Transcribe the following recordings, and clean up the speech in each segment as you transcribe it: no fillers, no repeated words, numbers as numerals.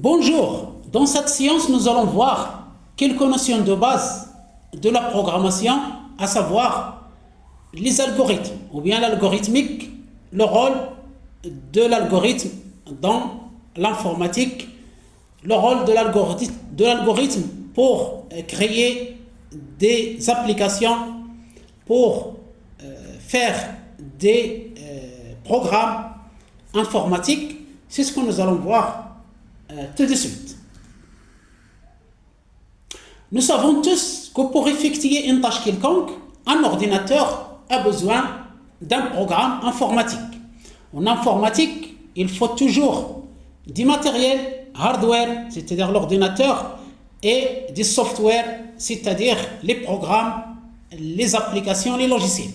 Bonjour, dans cette séance, nous allons voir quelques notions de base de la programmation, à savoir les algorithmes ou bien l'algorithmique, le rôle de l'algorithme dans l'informatique, le rôle de l'algorithme pour créer des applications, pour faire des programmes informatiques. C'est ce que nous allons voir tout de suite. Nous savons tous que pour effectuer une tâche quelconque, un ordinateur a besoin d'un programme informatique. En informatique, il faut toujours du matériel, hardware, c'est-à-dire l'ordinateur, et du software, c'est-à-dire les programmes, les applications, les logiciels.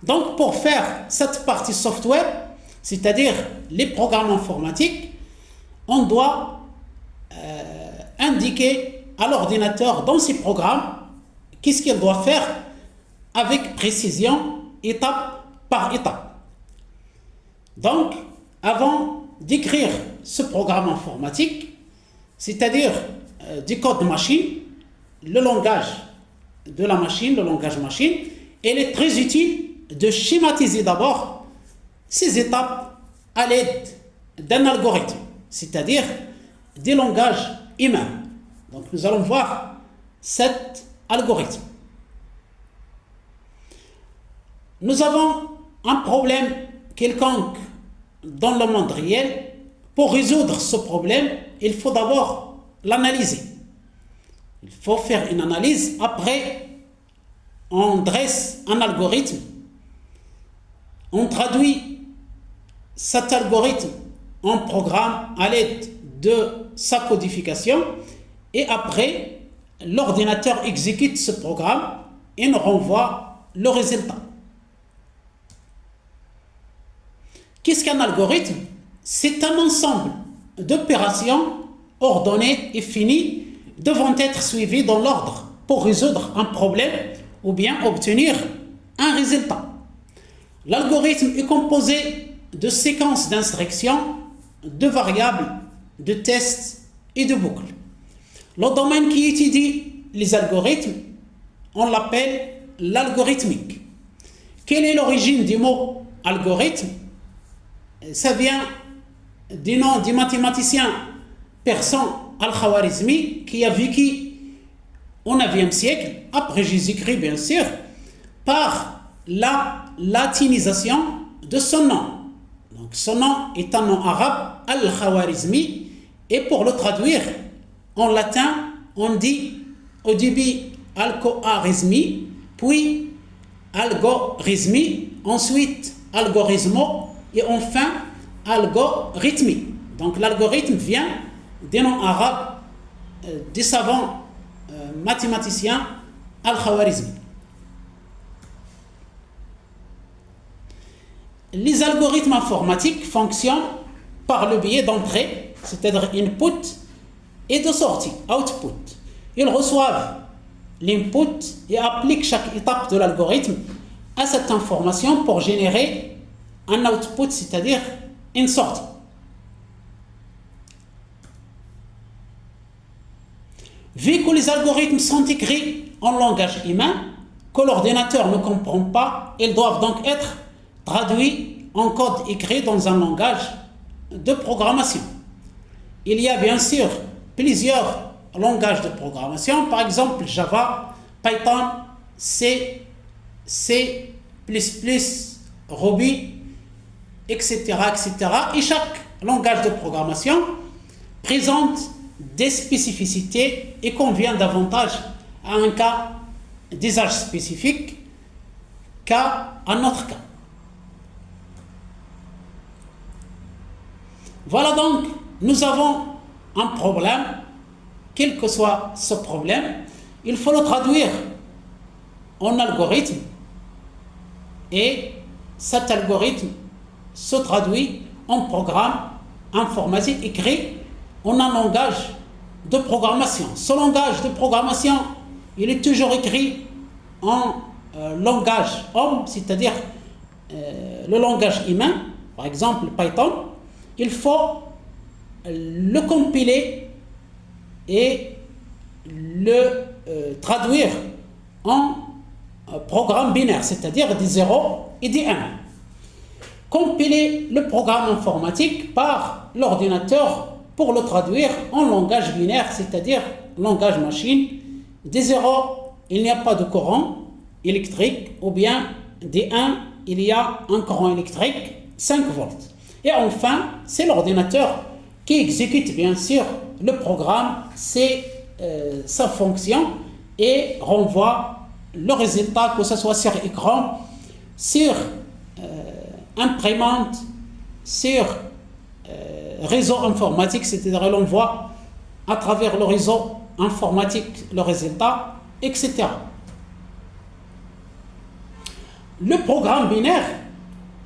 Donc, pour faire cette partie software, c'est-à-dire les programmes informatiques, on doit indiquer à l'ordinateur dans ses programmes qu'est-ce qu'il doit faire avec précision, étape par étape. Donc, avant d'écrire ce programme informatique, c'est-à-dire du code machine, le langage de la machine, le langage machine, il est très utile de schématiser d'abord ces étapes à l'aide d'un algorithme, c'est-à-dire des langages humains. Donc nous allons voir cet algorithme. Nous avons un problème quelconque dans le monde réel. Pour résoudre ce problème, il faut d'abord l'analyser. Il faut faire une analyse. Après, on dresse un algorithme. On traduit cet algorithme en programme à l'aide de sa codification. Et après, l'ordinateur exécute ce programme et nous renvoie le résultat. Qu'est-ce qu'un algorithme? C'est un ensemble d'opérations ordonnées et finies devant être suivies dans l'ordre pour résoudre un problème ou bien obtenir un résultat. L'algorithme est composé de séquences d'instructions, de variables, de tests et de boucles. Le domaine qui étudie les algorithmes, on l'appelle l'algorithmique. Quelle est l'origine du mot algorithme? Ça vient du nom du mathématicien persan Al-Khwarizmi qui a vécu au IXe siècle, après Jésus-Christ bien sûr, par la latinisation de son nom. Donc son nom est un nom arabe, Al-Khwarizmi, et pour le traduire en latin, on dit au début Al-Khwarizmi, puis algorithmi, ensuite algorithmo, et enfin algorithmi. Donc l'algorithme vient des noms arabes des savants mathématiciens Al-Khwarizmi. Les algorithmes informatiques fonctionnent par le biais d'entrée, c'est-à-dire input, et de sortie, output. Ils reçoivent l'input et appliquent chaque étape de l'algorithme à cette information pour générer un output, c'est-à-dire une sortie. Vu que les algorithmes sont écrits en langage humain, que l'ordinateur ne comprend pas, ils doivent donc être traduits en code écrit dans un langage de programmation. Il y a bien sûr plusieurs langages de programmation, par exemple Java, Python, C, C++, Ruby, etc., etc. Et chaque langage de programmation présente des spécificités et convient davantage à un cas d'usage spécifique qu'à un autre cas. Voilà donc, nous avons un problème, quel que soit ce problème, il faut le traduire en algorithme et cet algorithme se traduit en programme informatique écrit en un langage de programmation. Ce langage de programmation, il est toujours écrit en langage homme, c'est-à-dire le langage humain, par exemple Python. Il faut le compiler et le traduire en programme binaire, c'est-à-dire des 0 et des 1. Compiler le programme informatique par l'ordinateur pour le traduire en langage binaire, c'est-à-dire langage machine. Des 0, il n'y a pas de courant électrique, ou bien des 1, il y a un courant électrique, 5 volts. Et enfin, c'est l'ordinateur qui exécute bien sûr le programme, c'est sa fonction, et renvoie le résultat, que ce soit sur écran, sur imprimante, sur réseau informatique, c'est-à-dire l'envoi à travers le réseau informatique, le résultat, etc. Le programme binaire,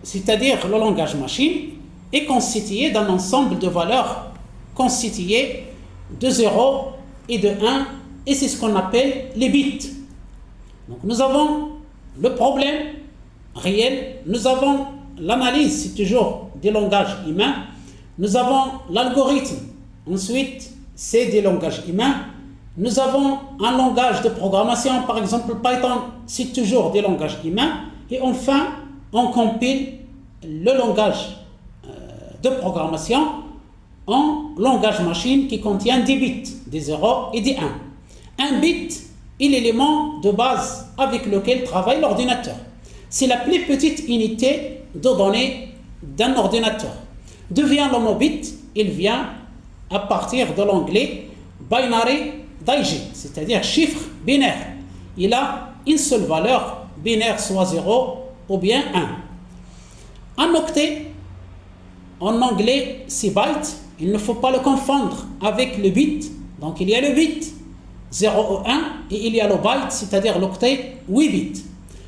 c'est-à-dire le langage machine, est constitué d'un ensemble de valeurs constituées de 0 et de 1, et c'est ce qu'on appelle les bits. Donc nous avons le problème réel, nous avons l'analyse, c'est toujours des langages humains, nous avons l'algorithme, ensuite c'est des langages humains, nous avons un langage de programmation, par exemple Python, c'est toujours des langages humains, et enfin on compile le langage de programmation en langage machine qui contient des bits, des 0 et des 1. Un bit est l'élément de base avec lequel travaille l'ordinateur. C'est la plus petite unité de données d'un ordinateur. D'où vient le mot bit? Il vient à partir de l'anglais binary digit, c'est-à-dire chiffre binaire. Il a une seule valeur binaire, soit 0 ou bien 1. Un octet, en anglais, c'est byte. Il ne faut pas le confondre avec le bit. Donc il y a le bit 0 ou 1 et il y a le byte, c'est-à-dire l'octet 8 bits.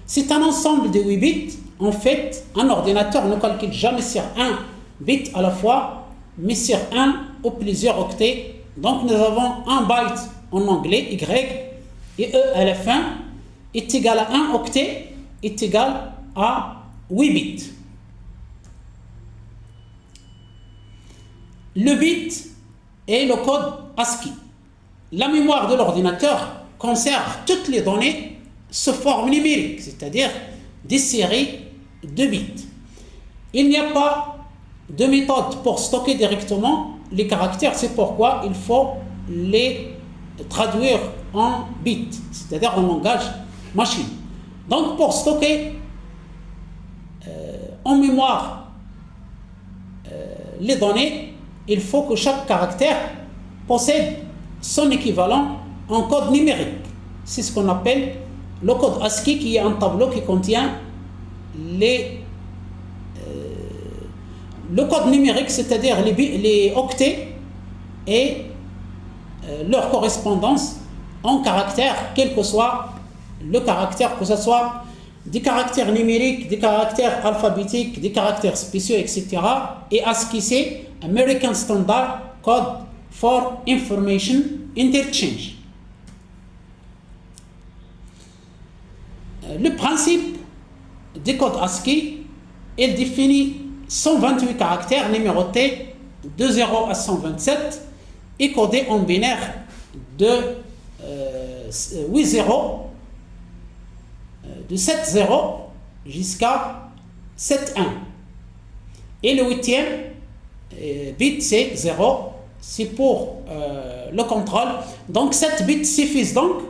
C'est un ensemble de 8 bits. En fait, un ordinateur ne calcule jamais sur un bit à la fois, mais sur un ou plusieurs octets. Donc nous avons un byte en anglais, Y, et E à la fin est égal à 1 octet, est égal à 8 bits. Le bit est le code ASCII. La mémoire de l'ordinateur conserve toutes les données sous forme numérique, c'est-à-dire des séries de bits. Il n'y a pas de méthode pour stocker directement les caractères, c'est pourquoi il faut les traduire en bits, c'est-à-dire en langage machine. Donc pour stocker en mémoire les données, il faut que chaque caractère possède son équivalent en code numérique. C'est ce qu'on appelle le code ASCII, qui est un tableau qui contient le code numérique, c'est-à-dire les octets et leur correspondance en caractères, quel que soit le caractère, que ce soit des caractères numériques, des caractères alphabétiques, des caractères spéciaux, etc. Et ASCII, c'est American Standard Code for Information Interchange. Le principe des codes ASCII, il définit 128 caractères numérotés de 0 à 127 et codés en binaire de 8 0, de 7 0 jusqu'à 7 1. Et le 8e bit, c'est 0, c'est pour le contrôle. Donc 7 bits suffisent donc.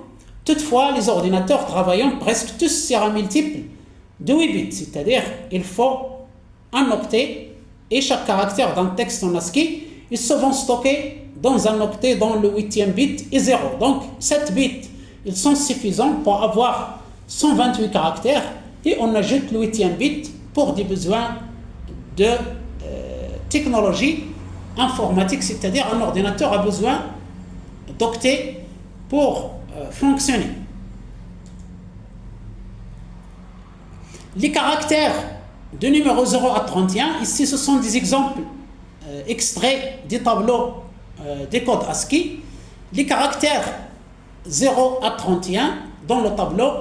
Toutefois, les ordinateurs travaillant presque tous sur un multiple de 8 bits, c'est-à-dire il faut un octet et chaque caractère d'un texte en ASCII, ils se vont stocker dans un octet dont le 8e bit est 0. Donc 7 bits, ils sont suffisants pour avoir 128 caractères et on ajoute le 8e bit pour des besoins de technologie informatique, c'est-à-dire un ordinateur a besoin d'octets pour fonctionner. Les caractères de numéro 0 à 31, ici ce sont des exemples extraits des tableaux des codes ASCII. Les caractères 0 à 31 dans le tableau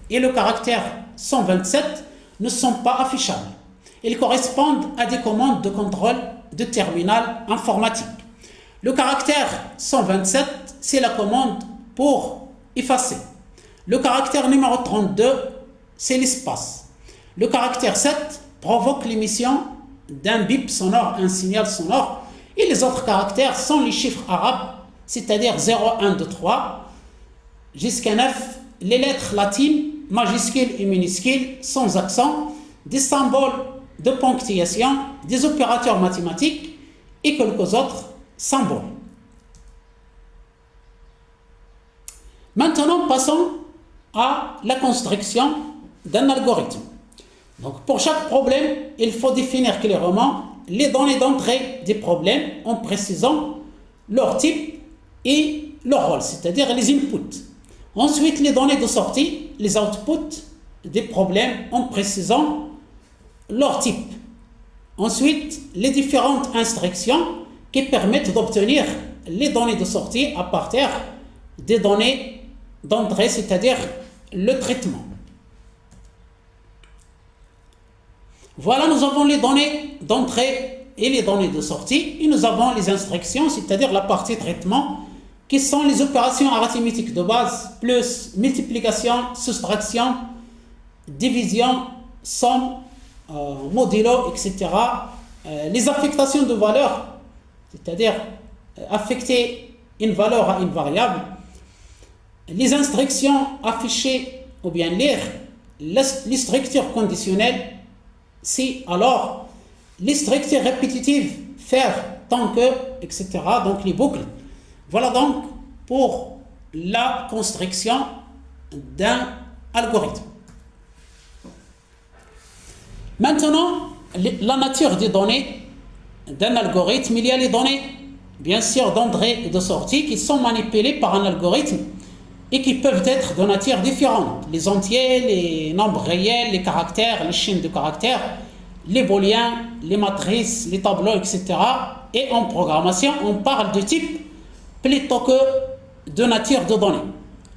et le caractère 127 ne sont pas affichables. Ils correspondent à des commandes de contrôle de terminal informatique. Le caractère 127, c'est la commande pour effacer. Le caractère numéro 32, c'est l'espace. Le caractère 7 provoque l'émission d'un bip sonore, un signal sonore. Et les autres caractères sont les chiffres arabes, c'est-à-dire 0, 1, 2, 3, jusqu'à 9, les lettres latines, majuscules et minuscules, sans accent, des symboles de ponctuation, des opérateurs mathématiques et quelques autres symboles. Maintenant, passons à la construction d'un algorithme. Donc, pour chaque problème, il faut définir clairement les données d'entrée des problèmes en précisant leur type et leur rôle, c'est-à-dire les inputs. Ensuite, les données de sortie, les outputs des problèmes en précisant leur type. Ensuite, les différentes instructions qui permettent d'obtenir les données de sortie à partir des données d'entrée, c'est-à-dire le traitement. Voilà, nous avons les données d'entrée et les données de sortie, et nous avons les instructions, c'est-à-dire la partie traitement, qui sont les opérations arithmétiques de base, plus multiplication, soustraction, division, somme, modulo, etc. Les affectations de valeurs, c'est-à-dire affecter une valeur à une variable, les instructions afficher ou bien lire, les structures conditionnelles, si, alors, les structures répétitives, faire, tant que, etc. Donc les boucles. Voilà donc pour la construction d'un algorithme. Maintenant, la nature des données d'un algorithme, il y a les données, bien sûr, d'entrée et de sortie qui sont manipulées par un algorithme et qui peuvent être de nature différente. Les entiers, les nombres réels, les caractères, les chaînes de caractères, les booléens, les matrices, les tableaux, etc. Et en programmation, on parle de type plutôt que de nature de données.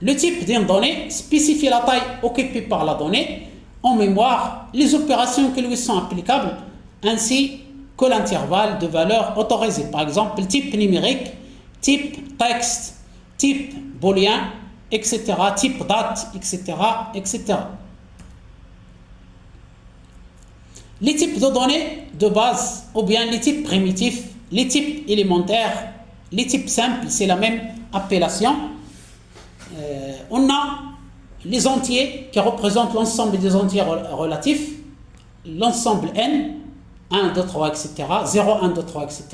Le type d'une donnée spécifie la taille occupée par la donnée en mémoire, les opérations qui lui sont applicables, ainsi que l'intervalle de valeurs autorisées. Par exemple, type numérique, type texte, type booléen, etc., type date, etc., etc. Les types de données de base, ou bien les types primitifs, les types élémentaires, les types simples, c'est la même appellation. On a les entiers qui représentent l'ensemble des entiers relatifs, l'ensemble n, 1, 2, 3, etc., 0, 1, 2, 3, etc.,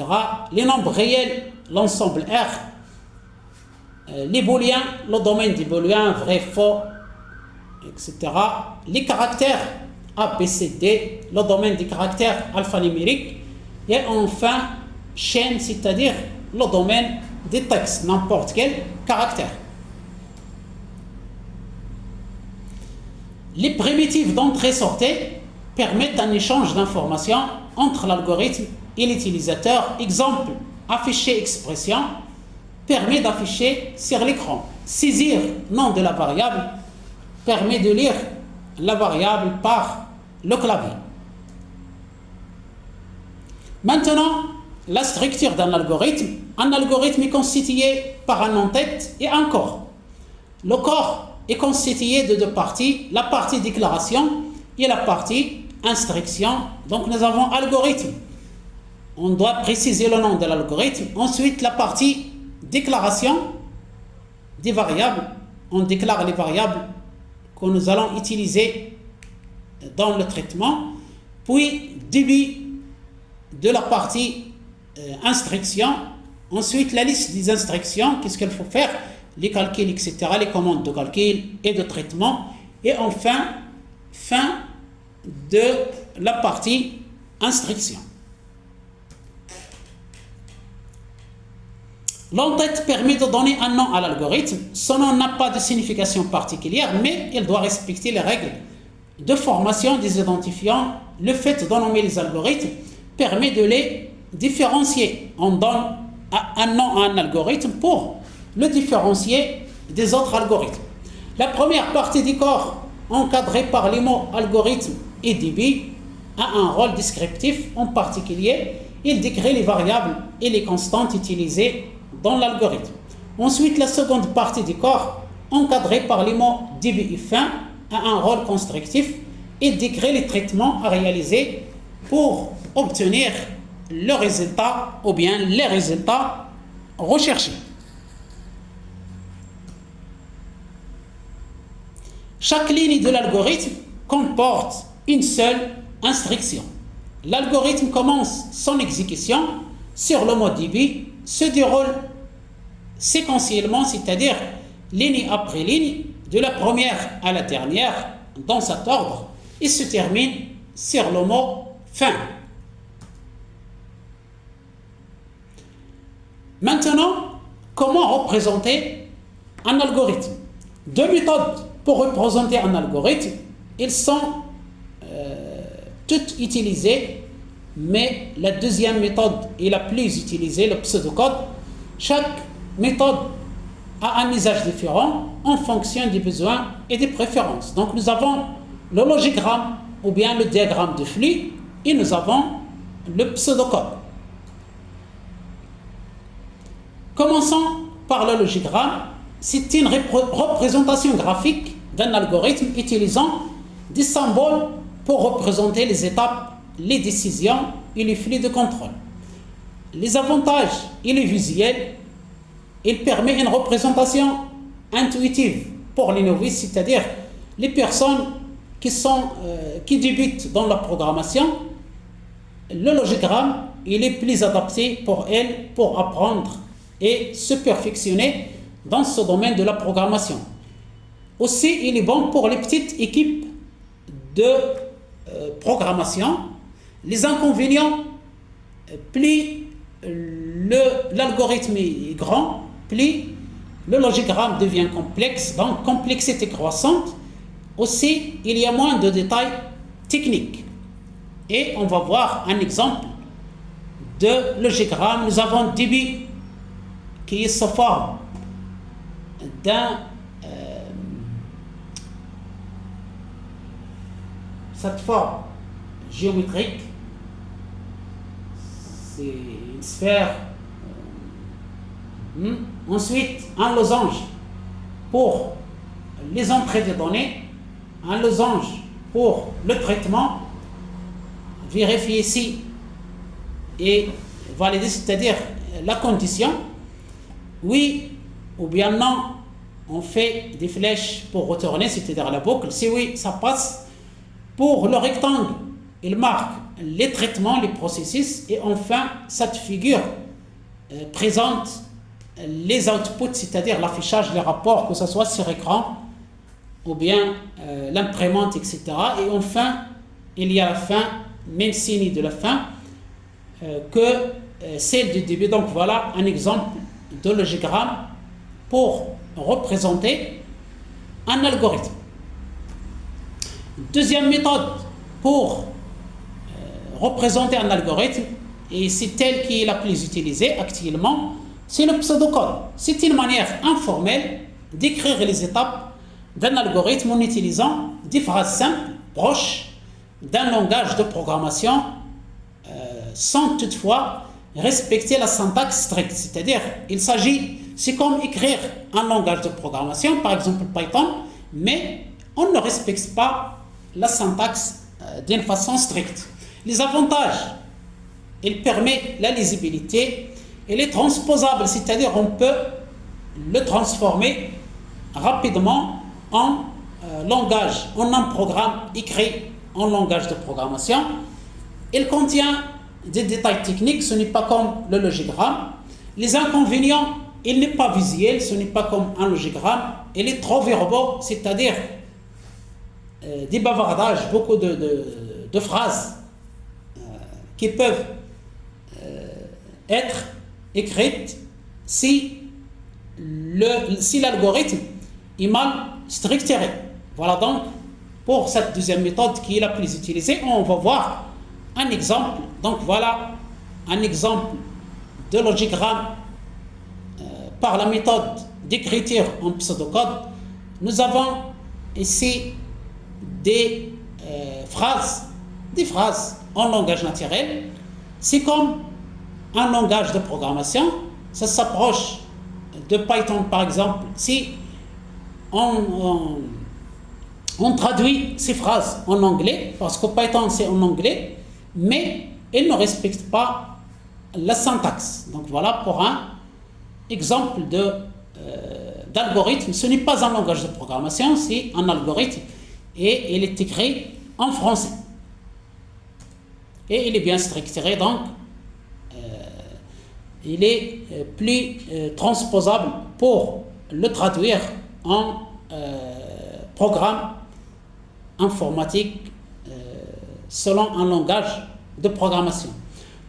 les nombres réels, l'ensemble R, les booléens, le domaine des booléens, vrai, faux, etc., les caractères A, B, C, D, le domaine des caractères alphanumériques, et enfin, chaîne, c'est-à-dire le domaine des textes, n'importe quel caractère. Les primitives d'entrée-sortie permettent un échange d'informations entre l'algorithme et l'utilisateur. Exemple, afficher expression permet d'afficher sur l'écran. Saisir nom de la variable permet de lire la variable par le clavier. Maintenant, la structure d'un algorithme. Un algorithme est constitué par un en-tête et un corps. Le corps est constitué de deux parties, la partie déclaration et la partie instruction. Donc nous avons algorithme. On doit préciser le nom de l'algorithme. Ensuite, la partie déclaration des variables. On déclare les variables que nous allons utiliser dans le traitement. Puis, début de la partie instruction. Ensuite, la liste des instructions, qu'est-ce qu'il faut faire, les calculs, etc., les commandes de calcul et de traitement. Et enfin, fin de la partie instruction. L'en-tête permet de donner un nom à l'algorithme. Son nom n'a pas de signification particulière, mais il doit respecter les règles de formation des identifiants. Le fait de nommer les algorithmes permet de les différencier. On donne un nom à un algorithme pour le différencier des autres algorithmes. La première partie du corps, encadrée par les mots algorithme et débit, a un rôle descriptif en particulier. Il décrit les variables et les constantes utilisées dans l'algorithme. Ensuite, la seconde partie du corps, encadrée par les mots début et fin, a un rôle constructif et décrit les traitements à réaliser pour obtenir le résultat ou bien les résultats recherchés. Chaque ligne de l'algorithme comporte une seule instruction. L'algorithme commence son exécution sur le mode début, se déroule séquentiellement, c'est-à-dire ligne après ligne, de la première à la dernière, dans cet ordre, et se termine sur le mot fin. Maintenant, comment représenter un algorithme? Deux méthodes pour représenter un algorithme. Ils sont toutes utilisées, mais la deuxième méthode est la plus utilisée, le pseudocode. Chaque méthode a un usage différent en fonction des besoins et des préférences. Donc nous avons le logigramme ou bien le diagramme de flux et nous avons le pseudocode. Commençons par le logigramme. C'est une représentation graphique d'un algorithme utilisant des symboles pour représenter les étapes, les décisions et les flux de contrôle. Les avantages et les visuels, il permet une représentation intuitive pour les novices, c'est-à-dire les personnes qui débutent dans la programmation. Le logigramme, il est plus adapté pour elles pour apprendre et se perfectionner dans ce domaine de la programmation. Aussi, il est bon pour les petites équipes de programmation. Les inconvénients, plus l'algorithme est grand, plus le logigramme devient complexe, donc complexité croissante. Aussi, il y a moins de détails techniques. Et on va voir un exemple de logigramme. Nous avons début qui se forme cette forme géométrique. C'est une sphère. Ensuite, un losange pour les entrées de données, un losange pour le traitement, vérifier si et valider, c'est-à-dire la condition, oui ou bien non. On fait des flèches pour retourner, c'est-à-dire la boucle. Si oui, ça passe. Pour le rectangle, il marque les traitements, les processus, et enfin, cette figure présente les outputs, c'est-à-dire l'affichage, les rapports, que ce soit sur écran ou bien l'imprimante, etc. Et enfin, il y a la fin, même signe de la fin, que celle du début. Donc voilà un exemple de logigramme pour représenter un algorithme. Deuxième méthode pour représenter un algorithme, et c'est elle qui est la plus utilisée actuellement, c'est le pseudocode. C'est une manière informelle d'écrire les étapes d'un algorithme en utilisant des phrases simples, proches d'un langage de programmation, sans toutefois respecter la syntaxe stricte. C'est-à-dire, c'est comme écrire un langage de programmation, par exemple Python, mais on ne respecte pas la syntaxe d'une façon stricte. Les avantages, il permet la lisibilité, il est transposable, c'est-à-dire on peut le transformer rapidement en langage, en un programme écrit en langage de programmation. Il contient des détails techniques, ce n'est pas comme le logigramme. Les inconvénients, il n'est pas visuel, ce n'est pas comme un logigramme, il est trop verbeux, c'est-à-dire des bavardages, beaucoup de phrases qui peuvent être écrites si l'algorithme est mal structuré. Voilà donc pour cette deuxième méthode qui est la plus utilisée. On va voir un exemple. Donc voilà un exemple de logigramme par la méthode d'écriture en pseudocode. Nous avons ici des phrases en langage naturel. C'est comme un langage de programmation. Ça s'approche de Python, par exemple, si on traduit ces phrases en anglais, parce que Python c'est en anglais, mais il ne respecte pas la syntaxe. Donc voilà pour un exemple d'algorithme. Ce n'est pas un langage de programmation, c'est un algorithme et il est écrit en français. Et il est bien structuré, donc il est plus transposable pour le traduire en programme informatique selon un langage de programmation.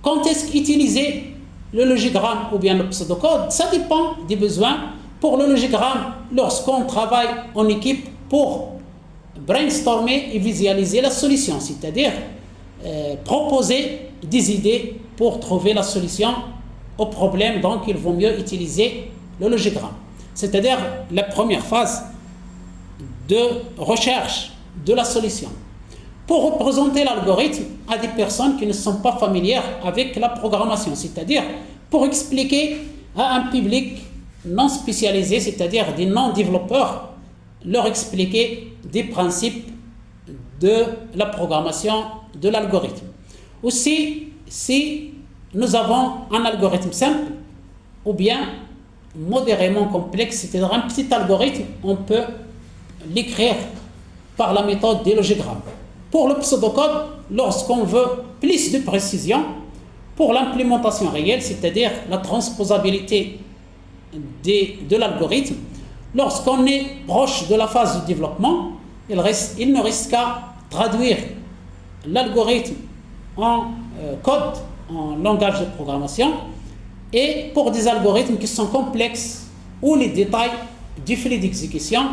Quand est-ce qu'utiliser le logigramme ou bien le pseudocode? Ça dépend des besoins. Pour le logigramme, lorsqu'on travaille en équipe pour brainstormer et visualiser la solution, c'est-à-dire proposer des idées pour trouver la solution au problème, donc il vaut mieux utiliser le logigramme. C'est-à-dire la première phase de recherche de la solution. Pour représenter l'algorithme à des personnes qui ne sont pas familières avec la programmation, c'est-à-dire pour expliquer à un public non spécialisé, c'est-à-dire des non-développeurs, leur expliquer des principes de la programmation de l'algorithme. Aussi, si nous avons un algorithme simple ou bien modérément complexe, c'est-à-dire un petit algorithme, on peut l'écrire par la méthode des logigrammes. Pour le pseudocode, lorsqu'on veut plus de précision, pour l'implémentation réelle, c'est-à-dire la transposabilité de l'algorithme, lorsqu'on est proche de la phase de développement, il ne reste qu'à traduire l'algorithme en code, en langage de programmation, et pour des algorithmes qui sont complexes, où les détails du flux d'exécution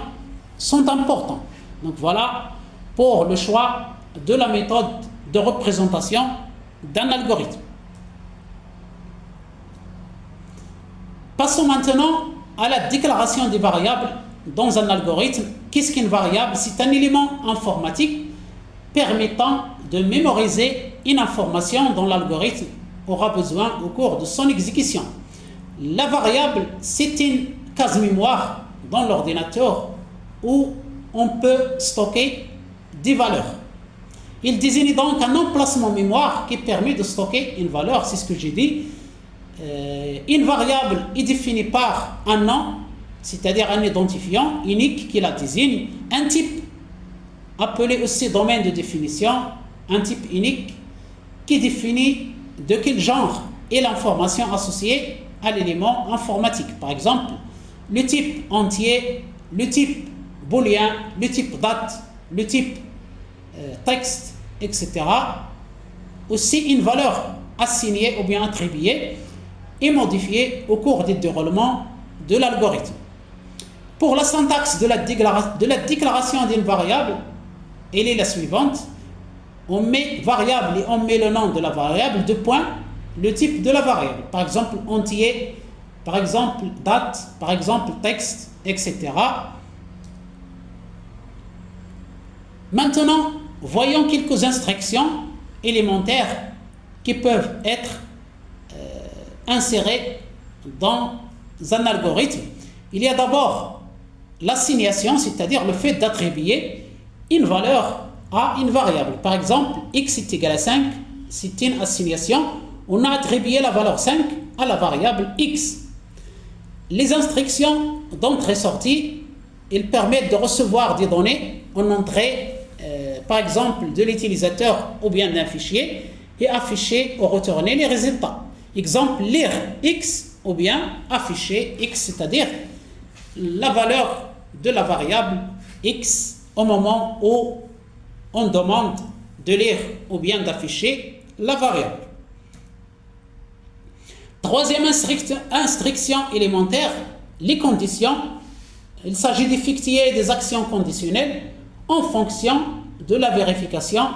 sont importants. Donc voilà pour le choix de la méthode de représentation d'un algorithme. Passons maintenant à la déclaration des variables dans un algorithme. Qu'est-ce qu'une variable? C'est un élément informatique permettant de mémoriser une information dont l'algorithme aura besoin au cours de son exécution. La variable, c'est une case mémoire dans l'ordinateur où on peut stocker des valeurs. Il désigne donc un emplacement mémoire qui permet de stocker une valeur, c'est ce que j'ai dit. Une variable est définie par un nom, c'est-à-dire un identifiant unique qui la désigne, un type appelé aussi domaine de définition, un type unique qui définit de quel genre est l'information associée à l'élément informatique. Par exemple, le type entier, le type booléen, le type date, le type texte, etc. Aussi une valeur assignée ou bien attribuée et modifiée au cours du déroulement de l'algorithme. Pour la syntaxe de la déclaration d'une variable, elle est la suivante. On met variable et on met le nom de la variable, deux points, le type de la variable. Par exemple, entier, par exemple, date, par exemple, texte, etc. Maintenant, voyons quelques instructions élémentaires qui peuvent être insérées dans un algorithme. Il y a d'abord l'assignation, c'est-à-dire le fait d'attribuer une valeur à une variable. Par exemple, x est égal à 5, c'est une assignation. On a attribué la valeur 5 à la variable x. Les instructions d'entrée-sortie, elles permettent de recevoir des données en entrée, par exemple, de l'utilisateur ou bien d'un fichier, et afficher ou retourner les résultats. Exemple, lire x ou bien afficher x, c'est-à-dire la valeur de la variable x au moment où on demande de lire ou bien d'afficher la variable. Troisième instruction élémentaire, les conditions. Il s'agit d'effectuer des actions conditionnelles en fonction de la vérification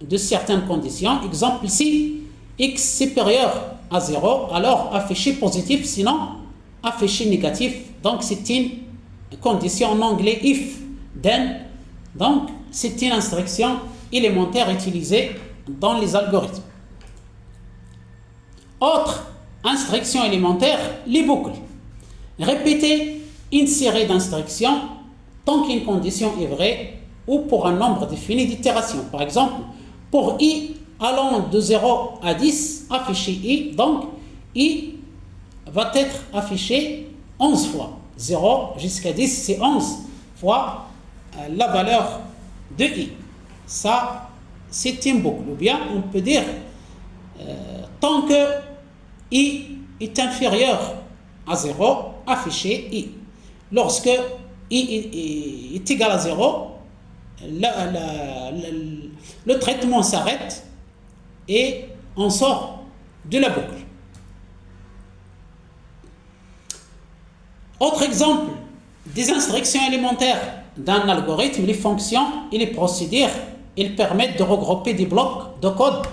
de certaines conditions. Exemple, si x supérieur à 0, alors afficher positif, sinon afficher négatif. Donc c'est une condition en anglais if, then. Donc c'est une instruction élémentaire utilisée dans les algorithmes. Autre instruction élémentaire, les boucles. Répétez une série d'instructions tant qu'une condition est vraie ou pour un nombre défini d'itérations. Par exemple, pour i allant de 0 à 10, affichez i, donc i va être affiché 11 fois. 0 jusqu'à 10, c'est 11 fois la valeur de i. Ça, c'est une boucle. Ou bien, on peut dire, tant que i est inférieur à 0, affichez i. Lorsque i est égal à 0, le traitement s'arrête et on sort de la boucle. Autre exemple des instructions élémentaires d'un algorithme, les fonctions et les procédures, ils permettent de regrouper des blocs de code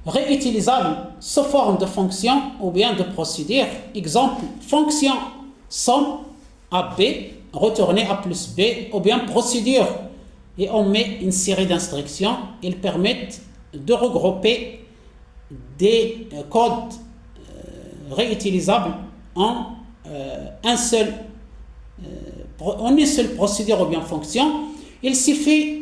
réutilisables sous forme de fonctions ou bien de procédures. Exemple, fonction somme à b, retourner a plus b, ou bien procédure. Et on met une série d'instructions, ils permettent de regrouper des codes réutilisables en une seule procédure ou bien fonction. Il suffit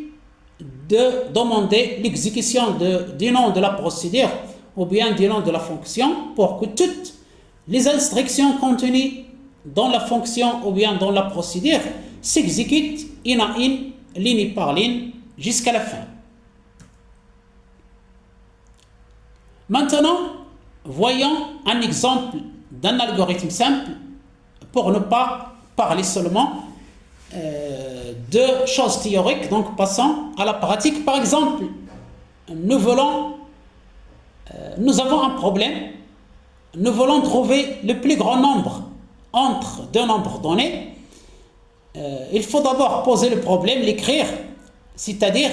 de demander l'exécution du nom de la procédure ou bien du nom de la fonction pour que toutes les instructions contenues dans la fonction ou bien dans la procédure s'exécutent une à une, ligne par ligne, jusqu'à la fin. Maintenant, voyons un exemple d'un algorithme simple pour ne pas parler seulement de choses théoriques. Donc, passons à la pratique. Par exemple, nous avons un problème. Nous voulons trouver le plus grand nombre entre deux nombres donnés. Il faut d'abord poser le problème, l'écrire, c'est-à-dire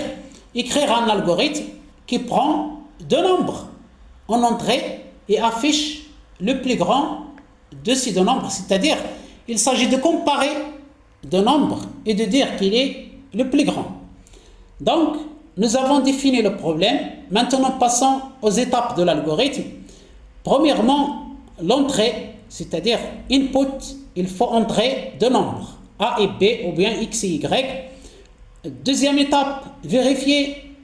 écrire un algorithme qui prend deux nombres en entrée et affiche le plus grand de ces deux nombres, c'est-à-dire il s'agit de comparer deux nombres et de dire qu'il est le plus grand. Donc, nous avons défini le problème. Maintenant, passons aux étapes de l'algorithme. Premièrement, l'entrée, c'est-à-dire input, il faut entrer deux nombres, A et B, ou bien X et Y. Deuxième étape, vérifier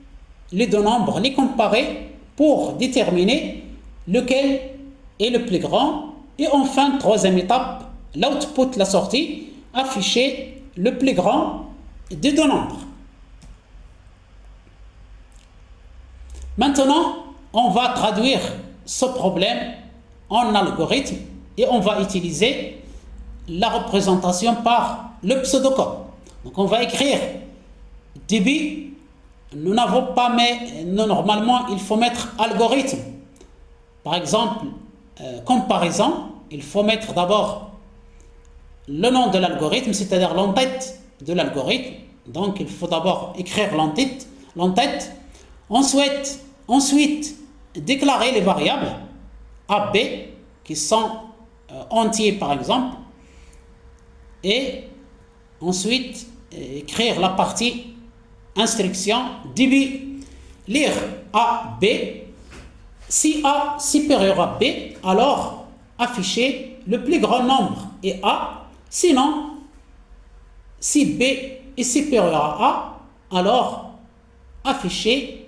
les deux nombres, les comparer pour déterminer lequel est le plus grand. Et enfin, troisième étape, l'output, la sortie, afficher le plus grand des deux nombres. Maintenant, on va traduire ce problème en algorithme et on va utiliser la représentation par le pseudocode. Donc on va écrire début. Nous n'avons pas, mais normalement il faut mettre algorithme. Par exemple, comparaison, il faut mettre d'abord le nom de l'algorithme, c'est-à-dire l'entête de l'algorithme. Donc il faut d'abord écrire l'entête. Ensuite, déclarer les variables A, B qui sont entiers par exemple. Et ensuite, écrire la partie instruction début, lire A, B. Si A supérieur à B, alors afficher le plus grand nombre et A. Sinon, si B est supérieur à A, alors afficher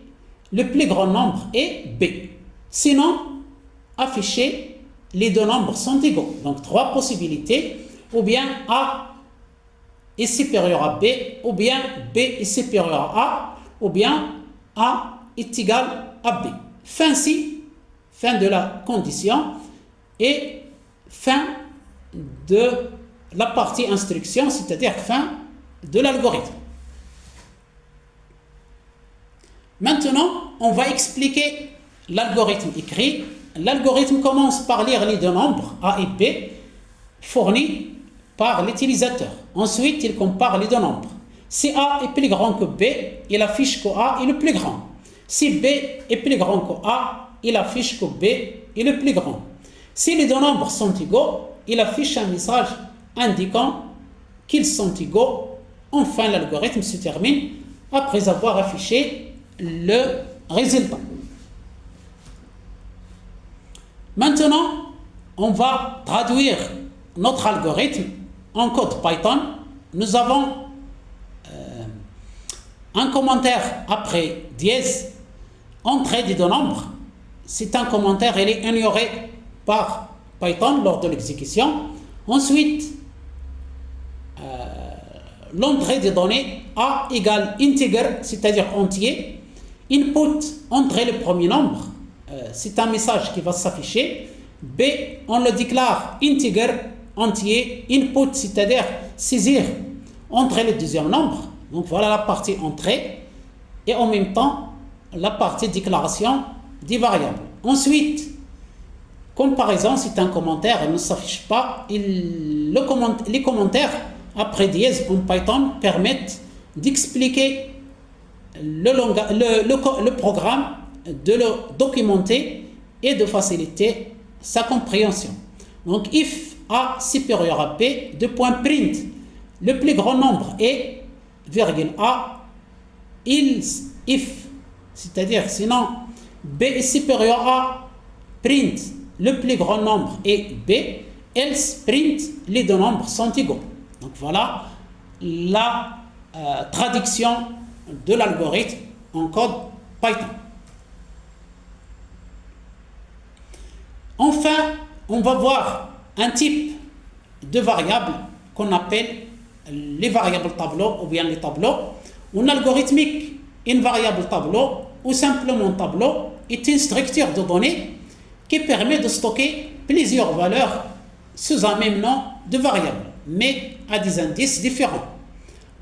le plus grand nombre et B. Sinon, afficher les deux nombres sont égaux. Donc, trois possibilités. Ou bien A est supérieur à B, ou bien B est supérieur à A, ou bien A est égal à B. Fin de la condition et fin de la partie instruction, c'est-à-dire fin de l'algorithme. Maintenant, on va expliquer l'algorithme écrit. L'algorithme commence par lire les deux nombres A et B fournis par l'utilisateur. Ensuite, il compare les deux nombres. Si A est plus grand que B, il affiche que A est le plus grand. Si B est plus grand que A, il affiche que B est le plus grand. Si les deux nombres sont égaux, il affiche un message indiquant qu'ils sont égaux. Enfin, l'algorithme se termine après avoir affiché le résultat. Maintenant, on va traduire notre algorithme en code Python. Nous avons un commentaire après dièse, entrée des deux nombres. C'est un commentaire, il est ignoré par Python lors de l'exécution. Ensuite, l'entrée des données A égale integer, c'est-à-dire entier. Input, entrer le premier nombre, c'est un message qui va s'afficher. B, on le déclare integer, entier. Input, c'est-à-dire saisir, entrer le deuxième nombre. Donc voilà la partie entrée. Et en même temps, la partie déclaration des variables. Ensuite, comparaison, c'est un commentaire, il ne s'affiche pas. Les commentaires après dièse en Python permettent d'expliquer le programme, de le documenter et de faciliter sa compréhension. Donc, if A supérieur à B, de point print, le plus grand nombre est virgule A, if, c'est-à-dire sinon B est supérieur à print, le plus grand nombre est B, else print, les deux nombres sont égaux. Donc voilà la traduction de l'algorithme en code Python. Enfin, on va voir un type de variable qu'on appelle les variables tableau ou bien les tableaux. En algorithmique, une variable tableau ou simplement tableau est une structure de données qui permet de stocker plusieurs valeurs sous un même nom de variable, mais à des indices différents.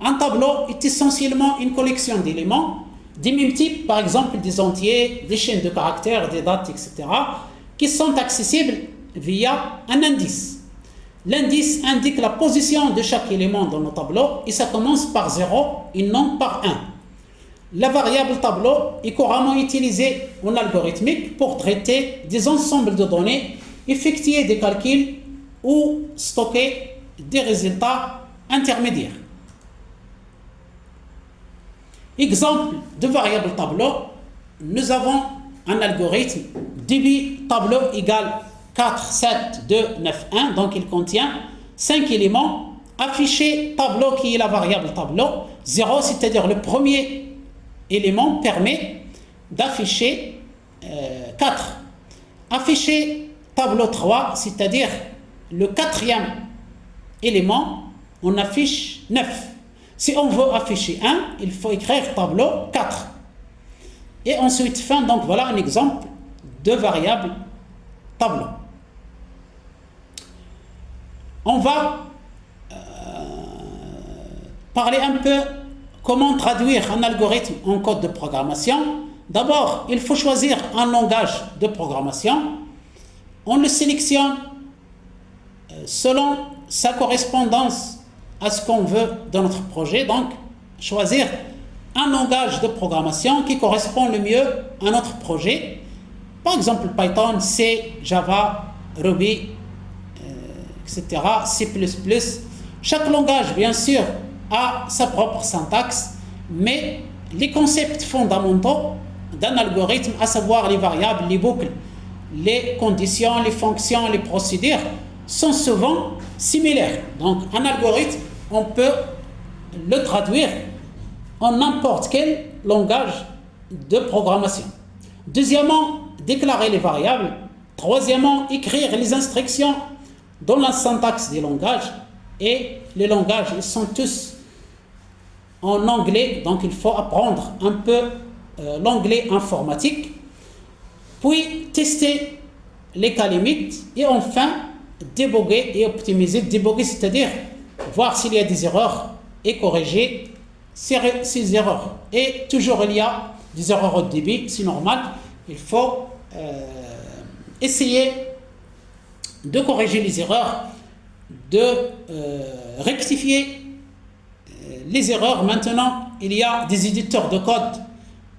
Un tableau est essentiellement une collection d'éléments du même type, par exemple des entiers, des chaînes de caractères, des dates, etc., qui sont accessibles via un indice. L'indice indique la position de chaque élément dans le tableau et ça commence par 0 et non par 1. La variable tableau est couramment utilisée en algorithmique pour traiter des ensembles de données, effectuer des calculs ou stocker des résultats intermédiaires. Exemple de variable tableau, nous avons un algorithme débit tableau égale 4, 7, 2, 9, 1, donc il contient 5 éléments. Afficher tableau qui est la variable tableau, 0, c'est-à-dire le premier élément permet d'afficher 4. Afficher tableau 3, c'est-à-dire le quatrième élément, on affiche 9. Si on veut afficher 1, il faut écrire tableau 4. Et ensuite, fin, donc voilà un exemple de variable tableau. On va parler un peu comment traduire un algorithme en code de programmation. D'abord, il faut choisir un langage de programmation. On le sélectionne selon sa correspondance à ce qu'on veut dans notre projet. Donc, choisir un langage de programmation qui correspond le mieux à notre projet. Par exemple, Python, C, Java, Ruby, etc., C++. Chaque langage, bien sûr, a sa propre syntaxe, mais les concepts fondamentaux d'un algorithme, à savoir les variables, les boucles, les conditions, les fonctions, les procédures, sont souvent similaires. Donc, un algorithme, on peut le traduire en n'importe quel langage de programmation. Deuxièmement, déclarer les variables. Troisièmement, écrire les instructions dans la syntaxe des langages. Et les langages, ils sont tous en anglais, donc il faut apprendre un peu l'anglais informatique. Puis, tester les cas limites. Et enfin, débugger et optimiser. Débugger, c'est-à-dire voir s'il y a des erreurs et corriger ces erreurs. Et toujours il y a des erreurs au débit, c'est normal. Il faut essayer de corriger les erreurs, de rectifier les erreurs. Maintenant, il y a des éditeurs de code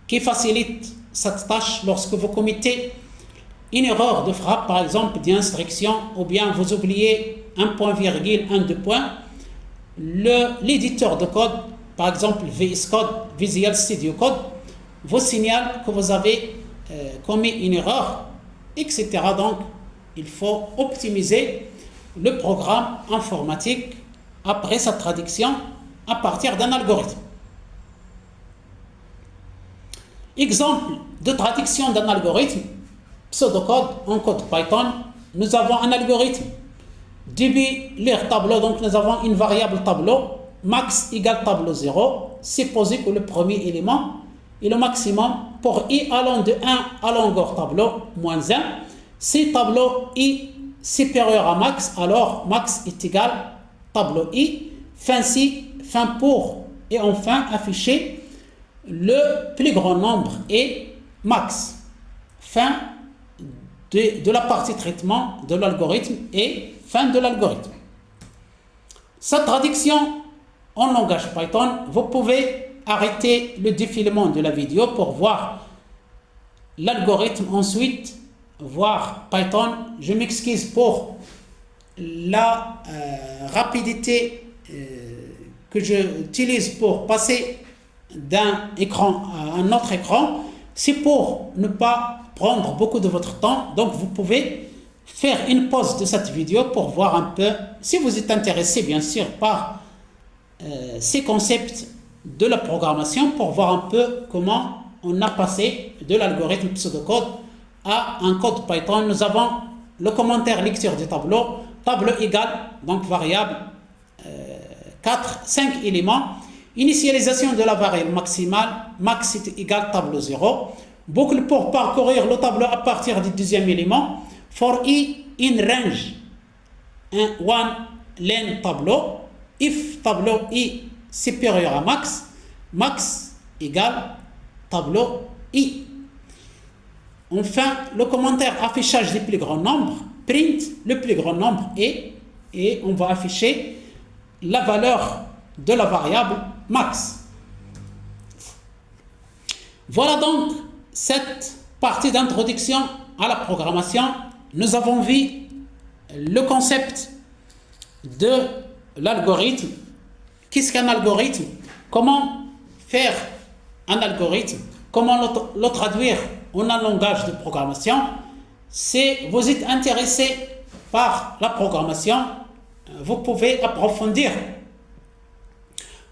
qui facilitent cette tâche lorsque vous commettez une erreur de frappe, par exemple d'instruction, ou bien vous oubliez un point virgule, un deux points. L'éditeur de code, par exemple VS Code, Visual Studio Code, vous signale que vous avez commis une erreur, etc. Donc, il faut optimiser le programme informatique après sa traduction à partir d'un algorithme. Exemple de traduction d'un algorithme, pseudocode en code Python, nous avons un algorithme db lire tableau, donc nous avons une variable tableau, max égale tableau 0, supposé que le premier élément est le maximum pour i allant de 1 à longueur tableau moins 1. Si tableau i supérieur à max, alors max est égal tableau i, fin si, fin pour, et enfin afficher le plus grand nombre est max. Fin de la partie traitement de l'algorithme et fin de l'algorithme. Sa traduction en langage Python, vous pouvez arrêter le défilement de la vidéo pour voir l'algorithme, ensuite voir Python. Je m'excuse pour la rapidité que j'utilise pour passer d'un écran à un autre écran. C'est pour ne pas prendre beaucoup de votre temps, donc vous pouvez faire une pause de cette vidéo pour voir un peu, si vous êtes intéressé bien sûr par ces concepts de la programmation, pour voir un peu comment on a passé de l'algorithme pseudocode à un code Python. Nous avons le commentaire lecture du tableau, tableau égal, donc variable 5 éléments, initialisation de la variable maximale, max est égal tableau 0, boucle pour parcourir le tableau à partir du deuxième élément, for i in range 1 len tableau, if tableau i supérieur à max, max égale tableau i. Enfin, le commentaire affichage des plus grands nombres, print le plus grand nombre et on va afficher la valeur de la variable max. Voilà donc cette partie d'introduction à la programmation. Nous avons vu le concept de l'algorithme. Qu'est-ce qu'un algorithme? Comment faire un algorithme? Comment le traduire en un langage de programmation? Si vous êtes intéressé par la programmation, vous pouvez approfondir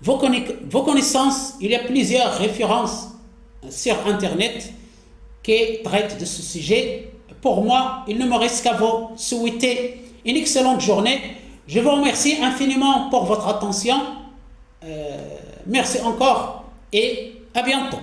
vos connaissances. Il y a plusieurs références sur Internet qui traitent de ce sujet. Pour moi, il ne me reste qu'à vous souhaiter une excellente journée. Je vous remercie infiniment pour votre attention. Merci encore et à bientôt.